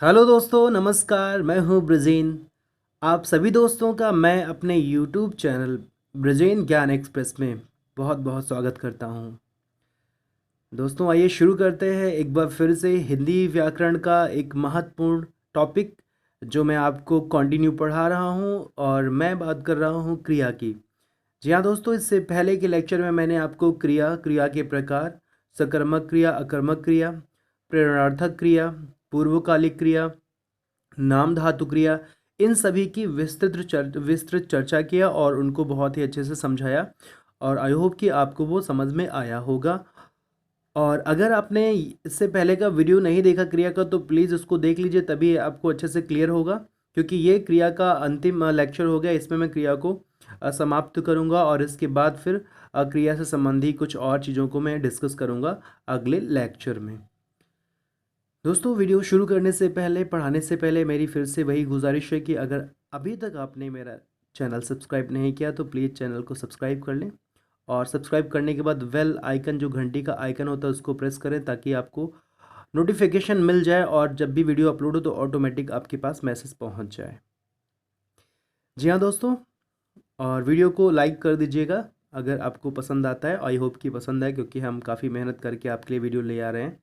Hello दोस्तों, नमस्कार। मैं हूं ब्रजेन। आप सभी दोस्तों का मैं अपने यूट्यूब चैनल ब्रजेन ज्ञान एक्सप्रेस में बहुत बहुत स्वागत करता हूं। दोस्तों, आइए शुरू करते हैं एक बार फिर से हिंदी व्याकरण का एक महत्वपूर्ण टॉपिक जो मैं आपको कंटिन्यू पढ़ा रहा हूं। और मैं बात कर रहा हूं क्रिया की। जी हाँ दोस्तों, इससे पहले के लेक्चर में मैंने आपको क्रिया के प्रकार, सकर्मक क्रिया, अकर्मक क्रिया, प्रेरणार्थक क्रिया, पूर्वकालिक क्रिया, नाम धातु क्रिया, इन सभी की विस्तृत चर्चा किया और उनको बहुत ही अच्छे से समझाया। और आई होप कि आपको वो समझ में आया होगा। और अगर आपने इससे पहले का वीडियो नहीं देखा क्रिया का, तो प्लीज़ उसको देख लीजिए, तभी आपको अच्छे से क्लियर होगा। क्योंकि ये क्रिया का अंतिम लेक्चर हो गया। इसमें मैं क्रिया को समाप्त करूँगा और इसके बाद फिर क्रिया से संबंधी कुछ और चीज़ों को मैं डिस्कस करूँगा अगले लेक्चर में। दोस्तों, वीडियो शुरू करने से पहले, पढ़ाने से पहले मेरी फिर से वही गुजारिश है कि अगर अभी तक आपने मेरा चैनल सब्सक्राइब नहीं किया तो प्लीज़ चैनल को सब्सक्राइब कर लें। और सब्सक्राइब करने के बाद बेल आइकन, जो घंटी का आइकन होता है, उसको प्रेस करें ताकि आपको नोटिफिकेशन मिल जाए और जब भी वीडियो अपलोड हो तो ऑटोमेटिक आपके पास मैसेज पहुंच जाए। जी हाँ दोस्तों, और वीडियो को लाइक कर दीजिएगा अगर आपको पसंद आता है। आई होप कि पसंद है, क्योंकि हम काफ़ी मेहनत करके आपके लिए वीडियो ले आ रहे हैं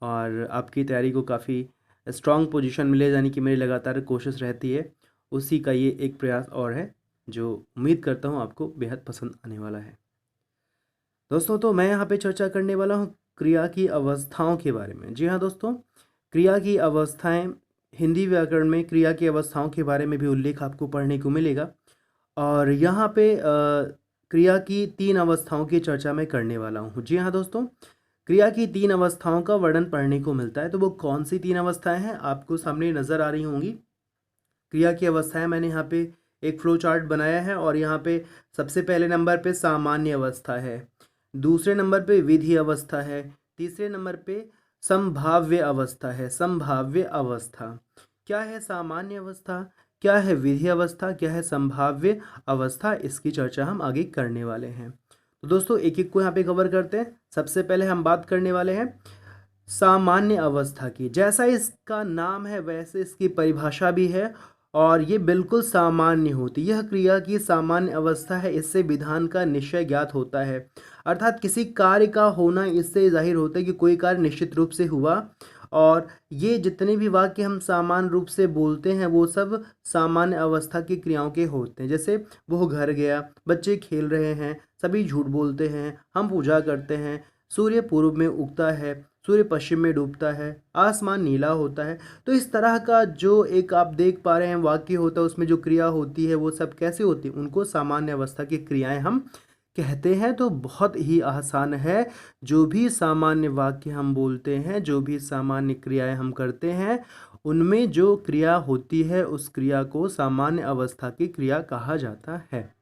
और आपकी तैयारी को काफ़ी स्ट्रॉन्ग पोजीशन में ले जाने की मेरी लगातार कोशिश रहती है। उसी का ये एक प्रयास और है जो उम्मीद करता हूँ आपको बेहद पसंद आने वाला है। दोस्तों, तो मैं यहाँ पे चर्चा करने वाला हूँ क्रिया की अवस्थाओं के बारे में। जी हाँ दोस्तों, क्रिया की अवस्थाएं, हिंदी व्याकरण में क्रिया की अवस्थाओं के बारे में भी उल्लेख आपको पढ़ने को मिलेगा। और यहाँ पे क्रिया की 3 अवस्थाओं की चर्चा मैं करने वाला हूँ। जी हाँ दोस्तों, क्रिया की 3 अवस्थाओं का वर्णन पढ़ने को मिलता है। तो वो कौन सी 3 अवस्थाएं हैं आपको सामने नज़र आ रही होंगी। क्रिया की अवस्थाएं मैंने यहाँ पे एक फ्लो चार्ट बनाया है और यहाँ पे सबसे पहले नंबर पे सामान्य अवस्था है, दूसरे नंबर पे विधि अवस्था है, तीसरे नंबर पे संभाव्य अवस्था है। संभाव्य अवस्था क्या है? सामान्य अवस्था क्या है? विधि अवस्था क्या है? संभाव्य अवस्था, इसकी चर्चा हम आगे करने वाले हैं। तो दोस्तों, एक एक को यहाँ पे कवर करते हैं। सबसे पहले हम बात करने वाले हैं सामान्य अवस्था की। जैसा इसका नाम है वैसे इसकी परिभाषा भी है और ये बिल्कुल सामान्य होती है। यह क्रिया की सामान्य अवस्था है। इससे विधान का निश्चय ज्ञात होता है, अर्थात किसी कार्य का होना इससे जाहिर होता है कि कोई कार्य निश्चित रूप से हुआ। और ये जितने भी वाक्य हम सामान्य रूप से बोलते हैं वो सब सामान्य अवस्था की क्रियाओं के होते हैं। जैसे वो घर गया, बच्चे खेल रहे हैं, सभी झूठ बोलते हैं, हम पूजा करते हैं, सूर्य पूर्व में उगता है, सूर्य पश्चिम में डूबता है, आसमान नीला होता है। तो इस तरह का जो एक आप देख पा रहे हैं वाक्य होता है, उसमें जो क्रिया होती है वो सब कैसे होती है, उनको सामान्य अवस्था की क्रियाएं हम कहते हैं। तो बहुत ही आसान है। जो भी सामान्य वाक्य हम बोलते हैं, जो भी सामान्य क्रियाएं हम करते हैं, उनमें जो क्रिया होती है उस क्रिया को सामान्य अवस्था की क्रिया कहा जाता है।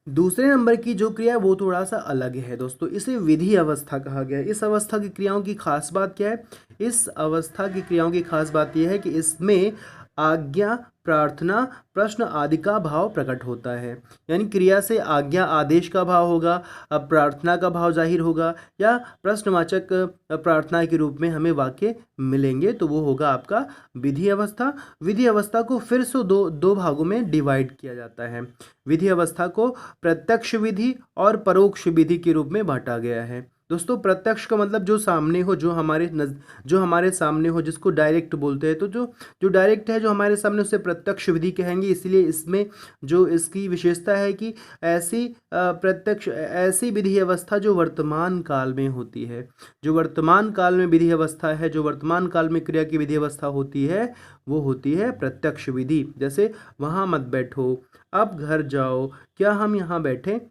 दूसरे नंबर की जो क्रिया है वो थोड़ा सा अलग है दोस्तों, इसे विधि अवस्था कहा गया है। इस अवस्था की क्रियाओं की खास बात क्या है? इस अवस्था की क्रियाओं की खास बात यह है कि इसमें आज्ञा, प्रार्थना, प्रश्न आदि का भाव प्रकट होता है। यानी क्रिया से आज्ञा, आदेश का भाव होगा, अब प्रार्थना का भाव जाहिर होगा, या प्रश्नवाचक प्रार्थना के रूप में हमें वाक्य मिलेंगे, तो वो होगा आपका विधि अवस्था। विधि अवस्था को फिर से दो भागों में डिवाइड किया जाता है। विधि अवस्था को प्रत्यक्ष विधि और परोक्ष विधि के रूप में बांटा गया है। दोस्तों, प्रत्यक्ष का मतलब जो सामने हो, जो हमारे सामने हो, जिसको डायरेक्ट बोलते हैं। तो जो डायरेक्ट है, जो हमारे सामने, उसे प्रत्यक्ष विधि कहेंगे। इसलिए इसमें जो इसकी विशेषता है कि ऐसी विधि अवस्था जो वर्तमान काल में होती है, जो वर्तमान काल में विधि अवस्था है, जो वर्तमान काल में क्रिया की विधि अवस्था होती है, वो होती है प्रत्यक्ष विधि। जैसे वहाँ मत बैठो, अब घर जाओ, क्या हम यहाँ बैठे?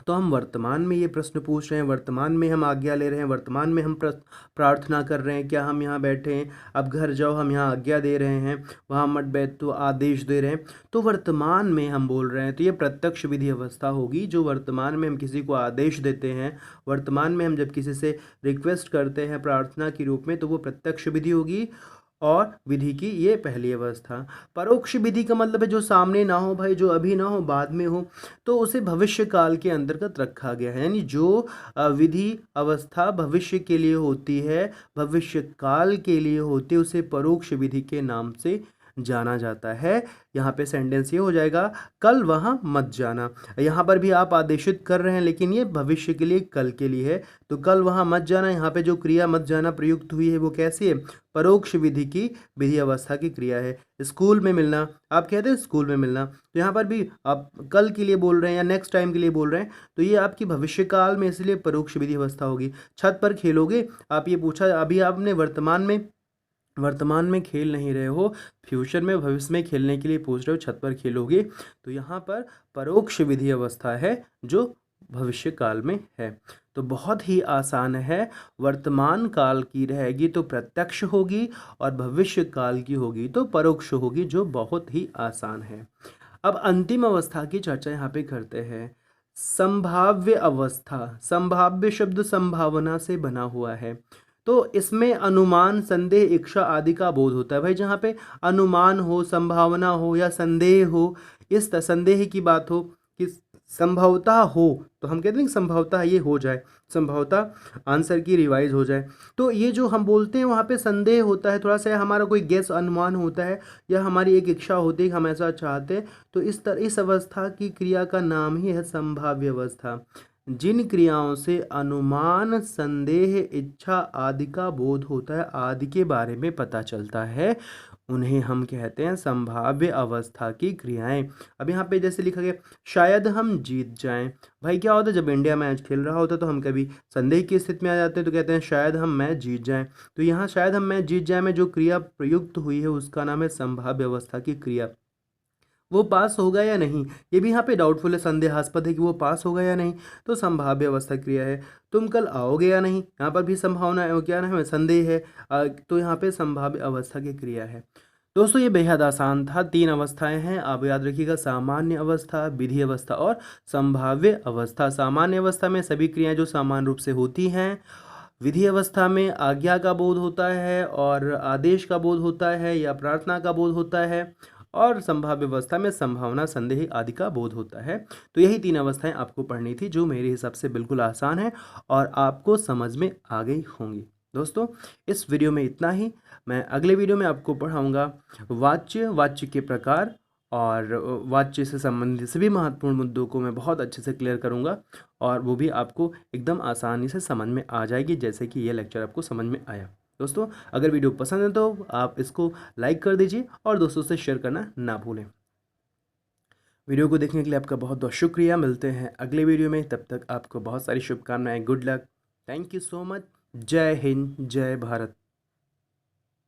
तो हम वर्तमान में ये प्रश्न पूछ रहे हैं, वर्तमान में हम आज्ञा ले रहे हैं, वर्तमान में हम प्रार्थना कर रहे हैं, क्या हम यहाँ बैठे हैं? अब घर जाओ, हम यहाँ आज्ञा दे रहे हैं, वहाँ मत बैठ तो आदेश दे रहे हैं। तो वर्तमान में हम बोल रहे हैं, तो ये प्रत्यक्ष विधि अवस्था होगी। जो वर्तमान में हम किसी को आदेश देते हैं, वर्तमान में हम जब किसी से रिक्वेस्ट करते हैं प्रार्थना के रूप में, तो वो प्रत्यक्ष विधि होगी। और विधि की ये पहली अवस्था। परोक्ष विधि का मतलब है जो सामने ना हो भाई, जो अभी ना हो, बाद में हो, तो उसे भविष्य काल के अंतर्गत रखा गया है। यानी जो विधि अवस्था भविष्य के लिए होती है, भविष्य काल के लिए होती है, उसे परोक्ष विधि के नाम से जाना जाता है। यहाँ पे सेंटेंस ये हो जाएगा, कल वहाँ मत जाना। यहाँ पर भी आप आदेशित कर रहे हैं, लेकिन ये भविष्य के लिए, कल के लिए है। तो कल वहाँ मत जाना, यहाँ पे जो क्रिया मत जाना प्रयुक्त हुई है वो कैसी है? परोक्ष विधि की विधि अवस्था की क्रिया है। स्कूल में मिलना, आप कहते हैं स्कूल में मिलना, तो यहाँ पर भी आप कल के लिए बोल रहे हैं या नेक्स्ट टाइम के लिए बोल रहे हैं, तो ये आपकी भविष्य काल में, इसलिए परोक्ष विधि अवस्था होगी। छत पर खेलोगे, आप ये पूछा, अभी आपने वर्तमान में खेल नहीं रहे हो, फ्यूचर में, भविष्य में खेलने के लिए पूछ रहे हो, छत पर खेलोगे, तो यहाँ पर परोक्ष विधि अवस्था है जो भविष्य काल में है। तो बहुत ही आसान है, वर्तमान काल की रहेगी तो प्रत्यक्ष होगी, और भविष्य काल की होगी तो परोक्ष होगी, जो बहुत ही आसान है। अब अंतिम अवस्था की चर्चा यहाँ पे करते हैं। संभाव्य अवस्था, संभाव्य शब्द संभावना से बना हुआ है, तो इसमें अनुमान, संदेह, इच्छा आदि का बोध होता है। भाई जहाँ पे अनुमान हो, संभावना हो या संदेह हो, इस संदेह की बात हो कि संभवतः हो, तो हम कहते हैं कि संभवतः ये हो जाए, संभवतः आंसर की रिवाइज हो जाए, तो ये जो हम बोलते हैं वहाँ पे संदेह होता है, थोड़ा सा हमारा कोई गेस, अनुमान होता है, या हमारी एक इच्छा होती है कि हम ऐसा चाहते हैं, तो इस अवस्था की क्रिया का नाम ही है संभाव्य अवस्था। जिन क्रियाओं से अनुमान, संदेह, इच्छा आदि का बोध होता है, आदि के बारे में पता चलता है, उन्हें हम कहते हैं संभाव्य अवस्था की क्रियाएं। अब यहाँ पे जैसे लिखा गया, शायद हम जीत जाएं। भाई क्या होता है, जब इंडिया मैच खेल रहा होता है तो हम कभी संदेह की स्थिति में आ जाते हैं, तो कहते हैं शायद हम मैच जीत जाएं। तो यहाँ शायद हम मैच जीत जाएं में जो क्रिया प्रयुक्त हुई है उसका नाम है संभाव्य अवस्था की क्रिया। वो पास होगा या नहीं, ये भी यहाँ पे डाउटफुल है, संदेहास्पद है कि वो पास होगा या नहीं, तो संभाव्य अवस्था क्रिया है। तुम कल आओगे या नहीं, यहाँ पर भी संभावना है, क्या नाम है, संदेह है, तो यहाँ पे संभाव्य अवस्था की क्रिया है। दोस्तों ये बेहद आसान था, 3 अवस्थाएं हैं, आप याद रखिएगा, सामान्य अवस्था, विधि अवस्था और संभाव्य अवस्था। सामान्य अवस्था में सभी क्रियाएं जो सामान्य रूप से होती हैं, विधि अवस्था में आज्ञा का बोध होता है और आदेश का बोध होता है या प्रार्थना का बोध होता है, और संभाव्य अवस्था में संभावना, संदेह आदि का बोध होता है। तो यही 3 अवस्थाएं आपको पढ़नी थी, जो मेरे हिसाब से बिल्कुल आसान है और आपको समझ में आ गई होंगी। दोस्तों इस वीडियो में इतना ही। मैं अगले वीडियो में आपको पढ़ाऊँगा वाच्य, वाच्य के प्रकार, और वाच्य से संबंधित सभी महत्वपूर्ण मुद्दों को मैं बहुत अच्छे से क्लियर करूँगा, और वो भी आपको एकदम आसानी से समझ में आ जाएगी, जैसे कि ये लेक्चर आपको समझ में आया। दोस्तों अगर वीडियो पसंद है तो आप इसको लाइक कर दीजिए और दोस्तों से शेयर करना ना भूलें। वीडियो को देखने के लिए आपका बहुत बहुत शुक्रिया। मिलते हैं अगले वीडियो में, तब तक आपको बहुत सारी शुभकामनाएं। Good luck, thank you so much. जय हिंद, जय भारत।